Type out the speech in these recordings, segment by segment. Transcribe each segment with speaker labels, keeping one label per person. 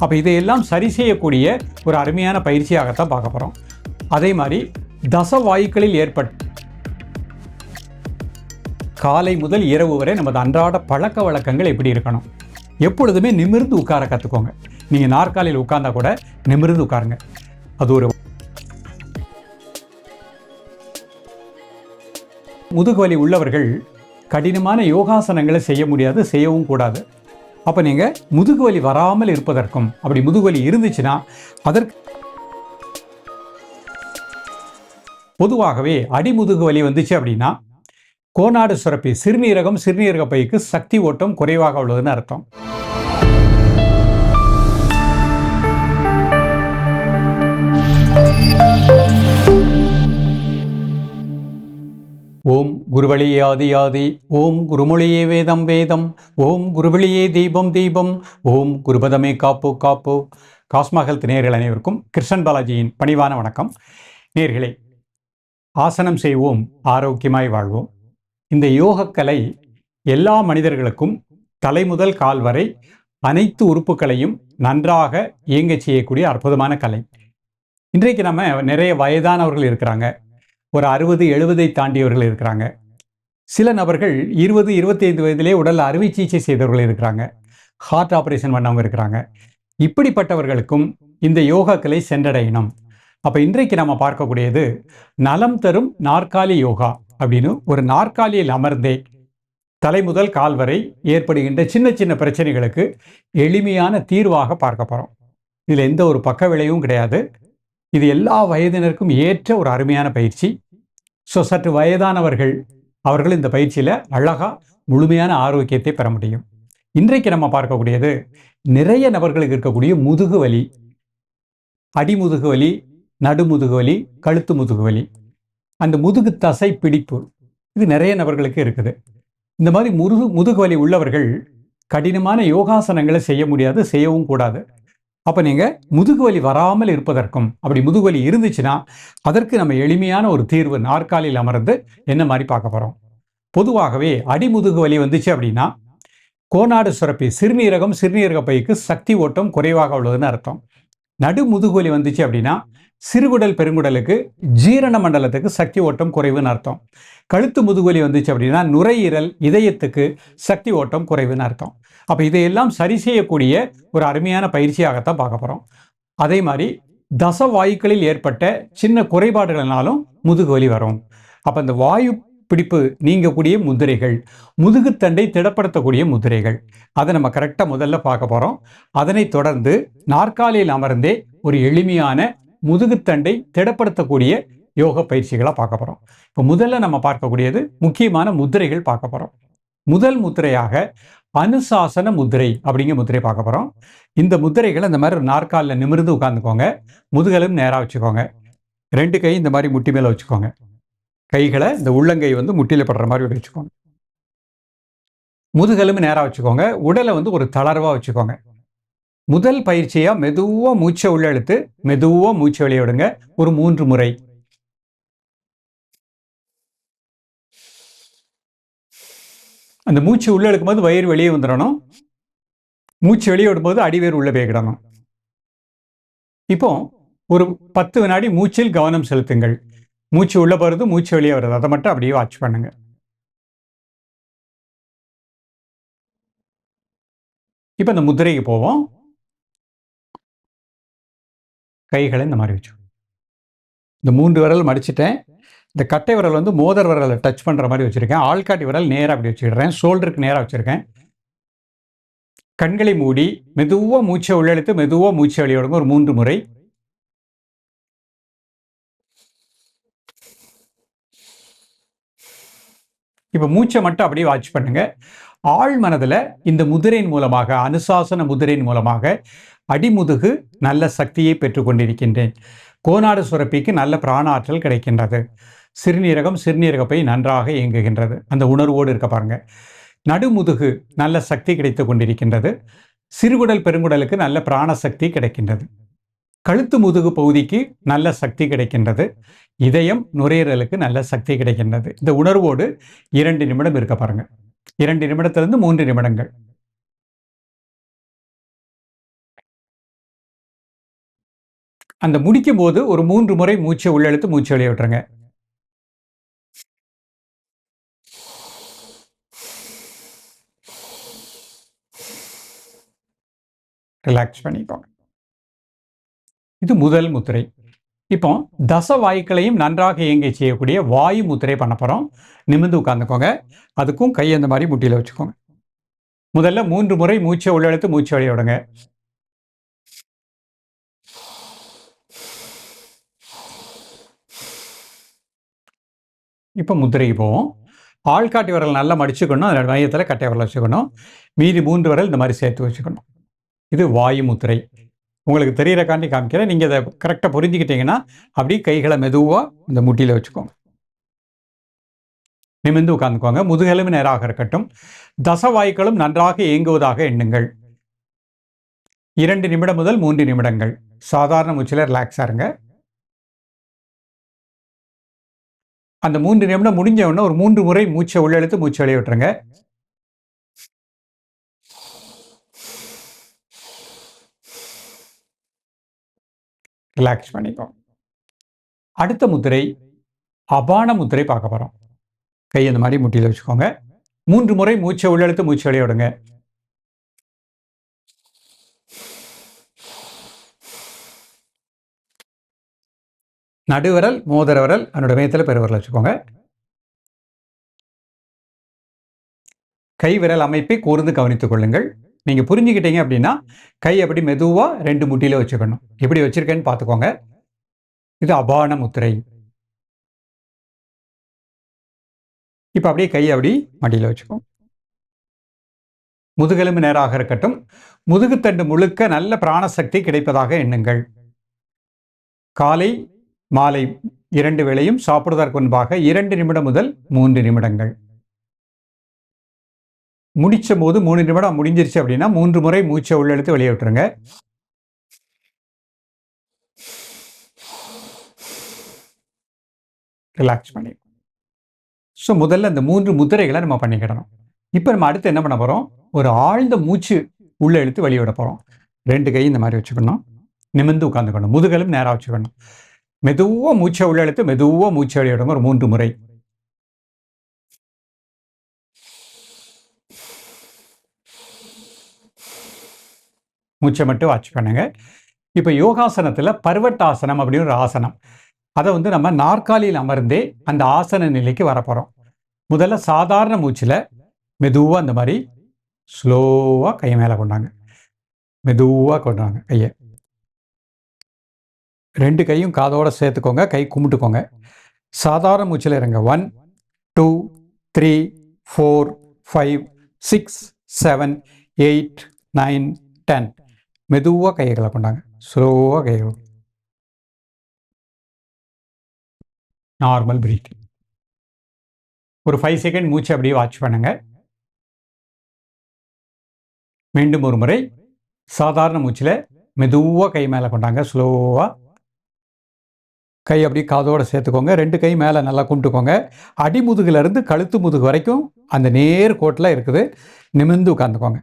Speaker 1: அப்போ இதையெல்லாம் சரி செய்யக்கூடிய ஒரு அருமையான பயிற்சியாகத்தான் பார்க்க போகிறோம். அதே மாதிரி தசவாயுக்களில் ஏற்பட்ட காலை முதல் இரவு வரை நமது அன்றாட பழக்க வழக்கங்கள் எப்படி இருக்கணும். எப்பொழுதுமே நிமிர்ந்து உட்கார கற்றுக்கோங்க. நீங்கள் நாற்காலியில் உட்கார்ந்தா கூட நிமிர்ந்து உட்காருங்க. அது ஒரு முதுகுவலி உள்ளவர்கள் கடினமான யோகாசனங்களை செய்ய முடியாது, செய்யவும் கூடாது. அப்போ நீங்கள் முதுகுவலி வராமல் இருப்பதற்கும், அப்படி முதுகுவலி இருந்துச்சுன்னா அதற்கு பொதுவாகவே அடிமுதுகுவலி வந்துச்சு அப்படின்னா கோனாடு சுரப்பி சிறுநீரகம் சிறுநீரக பைக்கு சக்தி ஓட்டம் குறைவாக உள்ளதுன்னு அர்த்தம். ஓம் குருவழியே ஆதி ஆதி, ஓம் குருமொழியே வேதம் வேதம், ஓம் குருவழியே தீபம் தீபம், ஓம் குருபதமே காப்பு காப்பு. காஸ்மா ஹெல்த் நேயர்கள் அனைவருக்கும் கிருஷ்ணன் பாலாஜியின் பணிவான வணக்கம். நேயர்களே, ஆசனம் செய்வோம், ஆரோக்கியமாய் வாழ்வோம். இந்த யோகக்கலை எல்லா மனிதர்களுக்கும் தலை முதல் கால் வரை அனைத்து உறுப்புகளையும் நன்றாக இயங்க செய்யக்கூடிய அற்புதமான கலை. இன்றைக்கு நம்ம நிறைய வயதானவர்கள் இருக்கிறாங்க, ஒரு 60-70 தாண்டியவர்கள் இருக்கிறாங்க. சில நபர்கள் 20-25 வயதிலே உடல் அறுவை சிகிச்சை செய்தவர்கள் இருக்கிறாங்க, ஹார்ட் ஆப்ரேஷன் பண்ணவங்க இருக்கிறாங்க. இப்படிப்பட்டவர்களுக்கும் இந்த யோகா கலை சென்றடையணும். அப்போ இன்றைக்கு நம்ம பார்க்கக்கூடியது நலம் தரும் நாற்காலி யோகா அப்படின்னு. ஒரு நாற்காலியில் அமர்ந்தே தலை முதல் கால் வரை ஏற்படுகின்ற சின்ன சின்ன பிரச்சனைகளுக்கு எளிமையான தீர்வாக பார்க்க போகிறோம். இதில் எந்த ஒரு பக்க விளைவும் கிடையாது. இது எல்லா வயதினருக்கும் ஏற்ற ஒரு அருமையான பயிற்சி. சற்று வயதானவர்கள் அவர்கள் இந்த பயிற்சியில் அழகாக முழுமையான ஆரோக்கியத்தை பெற முடியும். இன்றைக்கு நம்ம பார்க்கக்கூடியது நிறைய நபர்களுக்கு இருக்கக்கூடிய முதுகு வலி, அடிமுதுகு வலி, நடுமுதுகு வலி, கழுத்து முதுகு வலி, அந்த முதுகு தசை பிடிப்பு, இது நிறைய நபர்களுக்கு இருக்குது. இந்த மாதிரி முதுகு வலி உள்ளவர்கள் கடினமான யோகாசனங்களை செய்ய முடியாது, செய்யவும் கூடாது. அப்போ நீங்கள் முதுகு வலி வராமல் இருப்பதற்கும், அப்படி முதுகு வலி இருந்துச்சுன்னா அதற்கு நம்ம எளிமையான ஒரு தீர்வு நாற்காலியில் அமர்ந்து என்ன மாதிரி பார்க்க போகிறோம். பொதுவாகவே அடிமுதுகு வலி வந்துச்சு அப்படின்னா கோனாடு சுரப்பி சிறுநீரகம் சிறுநீரக பைக்கு சக்தி ஓட்டம் குறைவாக உள்ளதுன்னு அர்த்தம். நடு முதுகுவலி வந்துச்சு அப்படின்னா சிறுகுடல் பெருங்குடலுக்கு ஜீரண மண்டலத்துக்கு சக்தி ஓட்டம் குறைவுன்னு அர்த்தம். கழுத்து முதுகுவலி வந்துச்சு அப்படின்னா நுரையீரல் இதயத்துக்கு சக்தி ஓட்டம் குறைவுன்னு அர்த்தம். அப்போ இதையெல்லாம் சரி செய்யக்கூடிய ஒரு அருமையான பயிற்சியாகத்தான் பார்க்க போகிறோம். அதே மாதிரி தசவாயுக்களில் ஏற்பட்ட சின்ன குறைபாடுகளினாலும் முதுகுவலி வரும். அப்போ அந்த வாயு பிடிப்பு நீங்கக்கூடிய முதிரைகள், முதுகுத்தண்டை திடப்படுத்தக்கூடிய முதிரைகள், அதை நம்ம கரெக்டாக முதல்ல பார்க்க போகிறோம். அதனை தொடர்ந்து நாற்காலியில் அமர்ந்தே ஒரு எளிமையான முதுகுத்தண்டை திடப்படுத்தக்கூடிய யோக பயிற்சிகளாக பார்க்க போகிறோம். இப்போ முதல்ல நம்ம பார்க்கக்கூடியது முக்கியமான முதிரைகள் பார்க்க போகிறோம். முதல் முத்திரையாக அனுசாசன முதிரை அப்படிங்கிற முதிரை பார்க்க போகிறோம். இந்த முதிரைகளை இந்த மாதிரி நாற்காலில் நிமிர்ந்து உட்காந்துக்கோங்க. முதுகலும் நேராக வச்சுக்கோங்க. 2 கை இந்த மாதிரி முட்டி மேலே வச்சுக்கோங்க. கைகளை இந்த உள்ளங்கை முட்டியில் படுற மாதிரி வச்சுக்கோங்க. முதுகெலும்பு நேராக வச்சுக்கோங்க. உடலை ஒரு தளர்வாக வச்சுக்கோங்க. முதல் பயிற்சியாக மெதுவாக மூச்சை உள்ள இழுத்து மெதுவாக மூச்சை வெளியே விடுங்க. ஒரு 3 முறை. அந்த மூச்சு உள்ள இழுக்கும்போது வயிறு வெளியே வந்துடணும். மூச்சு வெளியே விடும்போது அடிவேர் உள்ள போய்கிடணும். இப்போ ஒரு 10 வினாடி மூச்சில் கவனம் செலுத்துங்கள். மூச்சு உள்ள போகிறது, மூச்சு வெளியே வருது, அதை மட்டும் அப்படியே வாட்ச் பண்ணுங்க. இப்போ இந்த முதிரைக்கு போவோம். கைகளை இந்த மாதிரி வச்சு இந்த 3 விரல் மடிச்சிட்டேன். இந்த கட்டை விரல் மோதிர விரலை டச் பண்ணுற மாதிரி வச்சுருக்கேன். ஆள்காட்டி விரல் நேராக அப்படி வச்சுக்கிறேன். ஷோல்டருக்கு நேராக வச்சுருக்கேன். கண்களை மூடி மெதுவாக மூச்சை உள்ளெழுத்து மெதுவாக மூச்சை வெளியே விடுங்க. ஒரு 3 முறை. இப்போ மூச்சை மட்டும் அப்படியே வாட்ச் பண்ணுங்க. ஆழ் மனதில் இந்த முதிரையின் மூலமாக, அனுசாசன முதிரையின் மூலமாக அடிமுதுகு நல்ல சக்தியை பெற்றுக்கொண்டிருக்கின்றேன். கோனாடு சுரப்பிக்கு நல்ல பிராண ஆற்றல் கிடைக்கின்றது. சிறுநீரகம் சிறுநீரக பை நன்றாக இயங்குகின்றது. அந்த உணர்வோடு இருக்க பாருங்க. நடுமுதுகு நல்ல சக்தி கிடைத்து கொண்டிருக்கின்றது. சிறுகுடல் பெருங்குடலுக்கு நல்ல பிராண சக்தி கிடைக்கின்றது. கழுத்து முதுகு பகுதிக்கு நல்ல சக்தி கிடைக்கின்றது. இதயம் நுரையீரலுக்கு நல்ல சக்தி கிடைக்கின்றது. இந்த உணர்வோடு 2 நிமிடம் இருக்க பாருங்க. 2 நிமிடத்திலிருந்து 3 நிமிடங்கள். அந்த முடிக்கும் போது ஒரு 3 முறை மூச்சை உள்ளெழுத்து மூச்சு வெளியே விட்டுருங்க. ரிலாக்ஸ் பண்ணிக்கோங்க. இது முதல் முத்திரை. இப்போ தச வாயுக்களையும் நன்றாக இயங்க செய்யக்கூடிய வாயு முத்திரை பண்ண போகிறோம். நிமிர்ந்து உட்கார்ந்துக்கோங்க. அதுக்கும் கை அந்த மாதிரி முட்டியில் வச்சுக்கோங்க. முதல்ல 3 முறை மூச்சை உள்ளெழுத்து மூச்சு வெளியே விடுங்க. இப்போ முத்திரைக்கு போவோம். ஆள்காட்டி விரல் நல்லா மடிச்சுக்கணும். அதோட மையத்தில் கட்டை விரல் வச்சுக்கணும். மீதி 3 விரல் இந்த மாதிரி சேர்த்து வச்சுக்கணும். இது வாயு முத்திரை. உங்களுக்கு தெரியறக்காண்டி காமிக்கிறேன். நீங்கள் அதை கரெக்டாக புரிஞ்சுக்கிட்டீங்கன்னா அப்படியே கைகளை மெதுவாக இந்த முட்டியில் வச்சுக்கோங்க. நிமிர்ந்து உட்கார்ந்துக்கோங்க. முதுகெலும்பு நேராக இருக்கட்டும். தசவாயுக்களும் நன்றாக இயங்குவதாக எண்ணுங்கள். 2 நிமிடம் முதல் 3 நிமிடங்கள் சாதாரண மூச்சில் ரிலாக்ஸாக இருங்க. அந்த 3 நிமிடம் முடிஞ்ச உடனே ஒரு 3 முறை மூச்சை உள்ளெழுத்து மூச்சு வெளியே விட்டுருங்க. ரிலாக்ஸ் பண்ணிக்கோங்க. அடுத்த முத்திரை அபான முத்திரை பார்க்க போகிறோம். கை அந்த மாதிரி முட்டியில் வச்சுக்கோங்க. 3 முறை மூச்சை உள்ளெழுத்து மூச்சு வெளியே விடுங்க. நடுவிரல் மோதிர விரல் அதனோட மையத்தில் பெருவிரல் வச்சுக்கோங்க. கை விரல் அமைப்பை கூர்ந்து கவனித்துக் கொள்ளுங்கள். நீங்கள் புரிஞ்சுக்கிட்டீங்க அப்படின்னா கை அப்படி மெதுவாக 2 முட்டியில் வச்சுக்கணும். எப்படி வச்சிருக்கேன்னு பார்த்துக்கோங்க. இது அபான முத்திரை. இப்போ அப்படியே கையை அப்படி மடியில் வச்சுக்கோங்க. முதுகெலும்பு நேராக இருக்கட்டும். முதுகுத்தண்டு முழுக்க நல்ல பிராணசக்தி கிடைப்பதாக எண்ணுங்கள். காலை மாலை 2 வேளையும் சாப்பிடுவதற்கு முன்பாக 2 நிமிடம் முதல் 3 நிமிடங்கள். முடிச்ச போது 3 நிமிடம் முடிஞ்சிருச்சு அப்படின்னா 3 முறை மூச்சை உள்ளெழுத்து வெளியே விட்டுருங்க. ரிலாக்ஸ் பண்ணி. ஸோ முதல்ல இந்த 3 முத்திரைகளை நம்ம பண்ணிக்கிடணும். இப்போ நம்ம அடுத்து என்ன பண்ண போகிறோம்? ஒரு ஆழ்ந்த மூச்சு உள்ளே இழுத்து வெளியே விட போகிறோம். 2 கை இந்த மாதிரி வச்சுக்கணும். நிமிர்ந்து உட்காந்துக்கணும். முதுகெலும்பு நேராக வச்சுக்கணும். மெதுவாக மூச்சை உள்ளே இழுத்து மெதுவாக மூச்சை வெளியே விடுங்க. ஒரு 3 முறை. மூச்சை மட்டும் வாட்ச் பண்ணுங்க. இப்போ யோகாசனத்தில் பர்வட்டாசனம் அப்படின்னு ஒரு ஆசனம். அதை நம்ம நாற்காலியில் அமர்ந்தே அந்த ஆசன நிலைக்கு வரப்போகிறோம். முதல்ல சாதாரண மூச்சில் மெதுவாக அந்த மாதிரி ஸ்லோவாக கையை மேலே கொண்டாங்க. மெதுவாக கொண்டாங்க கையை. 2 கையும் காதோடு சேர்த்துக்கோங்க. கை கும்பிட்டுக்கோங்க. சாதாரண மூச்சில் இருங்க. 1 2 3 4 5 6 7 8 9 10. மெதுவாக கைகளை கொண்டாங்க. ஸ்லோவாக கைகள். Normal breathing. ஒரு 5 செகண்ட் மூச்சு அப்படியே வாட்ச் பண்ணுங்க. மீண்டும் ஒரு முறை சாதாரண மூச்சில் மெதுவாக கை மேலே கொண்டாங்க. ஸ்லோவாக கை அப்படி காதோடு சேர்த்துக்கோங்க. 2 கை மேலே நல்லா கும்பிட்டுக்கோங்க. அடிமுதுகிலிருந்து கழுத்து முதுகு வரைக்கும் அந்த நேர் கோட்டில் இருக்குது. நிமிர்ந்து உட்காந்துக்கோங்க.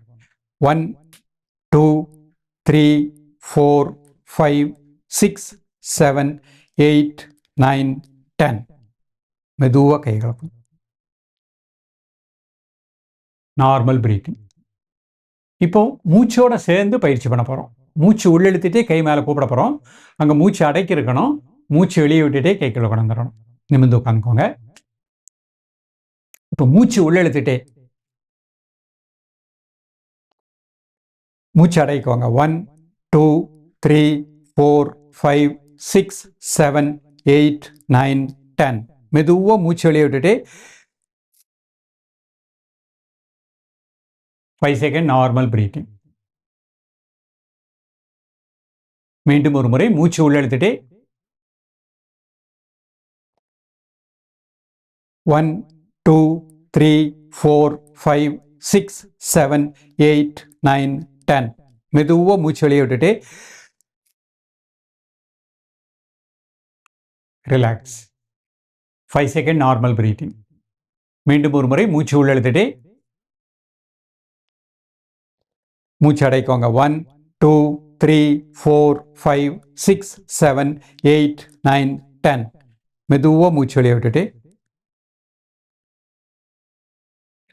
Speaker 1: 1 2 3 4 5 6 7 8 9 10. மெதுவாக கைகளை நார்மல் பிரீத்திங். இப்போ மூச்சோட சேர்ந்து பயிற்சி பண்ண போகிறோம். மூச்சு உள்ளெழுத்திட்டே கை மேலே கூப்பிட போகிறோம். அங்கே மூச்சு அடக்கி இருக்கணும். மூச்சு வெளியே விட்டுட்டே கைக்குள்ள கொண்டாந்துடணும். நிமிர்ந்து உட்காந்துக்கோங்க. இப்போ மூச்சு உள்ளெழுத்திட்டே மூச்சு அடைக்கோங்க. 1 2 3 4 5 6 7 8 9 10. மெதுவாக மூச்சு வெளியே விட்டுட்டே 5 செகண்ட் நார்மல் பிரீத்திங். மீண்டும் ஒரு முறை மூச்சு உள்ளெழுத்துட்டே 1 2 3 4 5 6 7 8 9 10. மெதுவாக மூச்சு வெளியே விட்டுட்டே ரிலாக்ஸ். 5 second normal breathing. மீண்டும் ஒரு முறை மூச்சு உள்ளெழுத்துட்டே மூச்சு அடைக்கோங்க. 1 2 3 4 5 6 7 8 9 10. மெதுவாக மூச்சு வெளியே விட்டுட்டு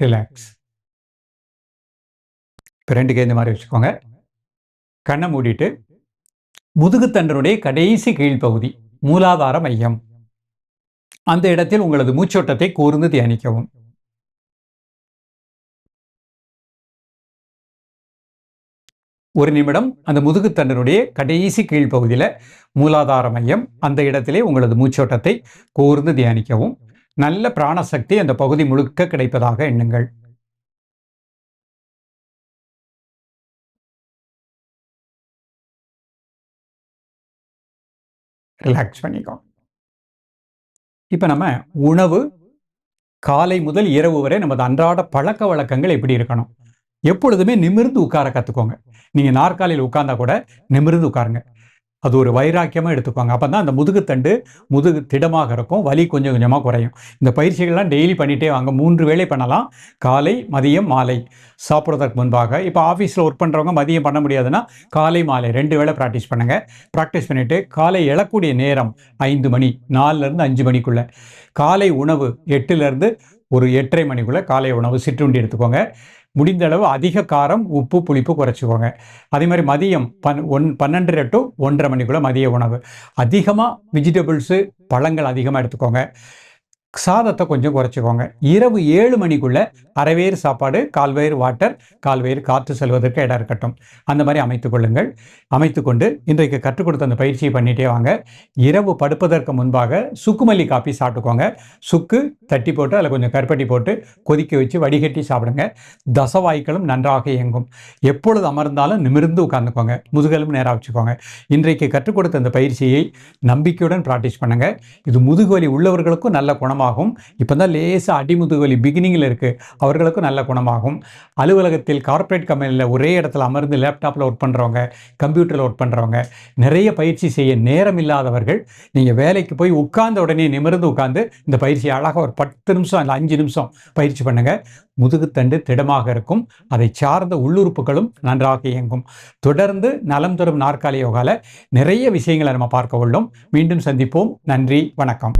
Speaker 1: ரிலாக்ஸ். இப்போ 2 கை இந்த மாதிரி வச்சுக்கோங்க. கண்ணை மூடிட்டு முதுகுத்தண்டனுடைய கடைசி கீழ்ப்பகுதி மூலாதார மையம், அந்த இடத்தில் உங்களது மூச்சோட்டத்தை கூர்ந்து தியானிக்கவும். ஒரு நிமிடம் அந்த முதுகுத்தண்டனுடைய கடைசி கீழ்ப்பகுதியில் மூலாதார மையம், அந்த இடத்திலே உங்களது மூச்சோட்டத்தை கூர்ந்து தியானிக்கவும். நல்ல பிராணசக்தி அந்த பகுதி முழுக்க கிடைப்பதாக எண்ணுங்கள். ரிலாக்ஸ் பண்ணிக்கோ. இப்போ நம்ம உணவு காலை முதல் இரவு வரை நமது அன்றாட பழக்க வழக்கங்கள் எப்படி இருக்கணும்? எப்பொழுதுமே நிமிர்ந்து உட்கார கற்றுக்கோங்க. நீங்கள் நாற்காலியில் உட்கார்ந்தா கூட நிமிர்ந்து உட்காருங்க. அது ஒரு வைராக்கியமாக எடுத்துக்கோங்க. அப்போ தான் அந்த முதுகுத்தண்டு திடமாக இருக்கும், வலி கொஞ்சம் கொஞ்சமாக குறையும். இந்த பயிற்சிகள்லாம் டெய்லி பண்ணிகிட்டே வாங்க. 3 வேளை பண்ணலாம், காலை மதியம் மாலை சாப்பிட்றதுக்கு முன்பாக. இப்போ ஆஃபீஸில் ஒர்க் பண்ணுறவங்க மதியம் பண்ண முடியாதுன்னா காலை மாலை 2 வேளை ப்ராக்டிஸ் பண்ணுங்கள். ப்ராக்டிஸ் பண்ணிவிட்டு காலை எழக்கூடிய நேரம் 5 மணி, 4லேருந்து 5 மணிக்குள்ளே. காலை உணவு 8லேருந்து ஒரு 8:30 மணிக்குள்ளே காலை உணவு சிற்றுண்டி எடுத்துக்கோங்க. முடிந்த அளவு அதிக காரம், உப்பு, புளிப்பு குறைச்சிக்கோங்க. அதே மாதிரி மதியம் 12 to 1:30 மணிக்குள்ளே மதிய உணவு. அதிகமாக வெஜிடபிள்ஸு, பழங்கள் அதிகமாக எடுத்துக்கோங்க. சாதத்தை கொஞ்சம் குறைச்சிக்கோங்க. இரவு 7 மணிக்குள்ளே அரைவேறு சாப்பாடு, கால்வயிறு வாட்டர், கால்வயிறு காற்று செல்வதற்கு இடம் இருக்கட்டும். அந்த மாதிரி அமைத்துக்கொள்ளுங்கள். அமைத்துக்கொண்டு இன்றைக்கு கற்றுக் கொடுத்த அந்த பயிற்சியை பண்ணிகிட்டே வாங்க. இரவு படுப்பதற்கு முன்பாக சுக்குமல்லி காப்பி சாப்பிட்டுக்கோங்க. சுக்கு தட்டி போட்டு அதில் கொஞ்சம் கருப்பட்டி போட்டு கொதிக்க வச்சு வடிகட்டி சாப்பிடுங்க. தசவாய்க்களும் நன்றாக இயங்கும். எப்பொழுது அமர்ந்தாலும் நிமிர்ந்து உட்கார்ந்துக்கோங்க. முதுகெலும் நேராக வச்சுக்கோங்க. இன்றைக்கு கற்றுக் கொடுத்த அந்த பயிற்சியை நம்பிக்கையுடன் ப்ராக்டிஸ் பண்ணுங்கள். இது முதுகுவலி உள்ளவர்களுக்கும் நல்ல குணமாக குணமாகும். இப்போ தான் லேசாக அடிமுதுகுவலி பிகினிங்கில் இருக்குது, அவர்களுக்கும் நல்ல குணமாகும். அலுவலகத்தில் கார்ப்பரேட் கம்பெனியில் ஒரே இடத்துல அமர்ந்து லேப்டாப்பில் ஒர்க் பண்ணுறவங்க, கம்ப்யூட்டரில் ஒர்க் பண்ணுறவங்க, நிறைய பயிற்சி செய்ய நேரம் இல்லாதவர்கள், நீங்கள் வேலைக்கு போய் உட்கார்ந்த உடனே நிமிர்ந்து உட்கார்ந்து இந்த பயிற்சி அழகாக ஒரு 10 நிமிஷம் இல்லை 5 நிமிஷம் பயிற்சி பண்ணுங்கள். முதுகுத்தண்டு திடமாக இருக்கும். அதை சார்ந்த உள்ளுறுப்புகளும் நன்றாக இயங்கும். தொடர்ந்து நலம் தரும் நாற்காலி யோகாவில் நிறைய விஷயங்களை நம்ம பார்க்க உள்ளோம். மீண்டும் சந்திப்போம். நன்றி, வணக்கம்.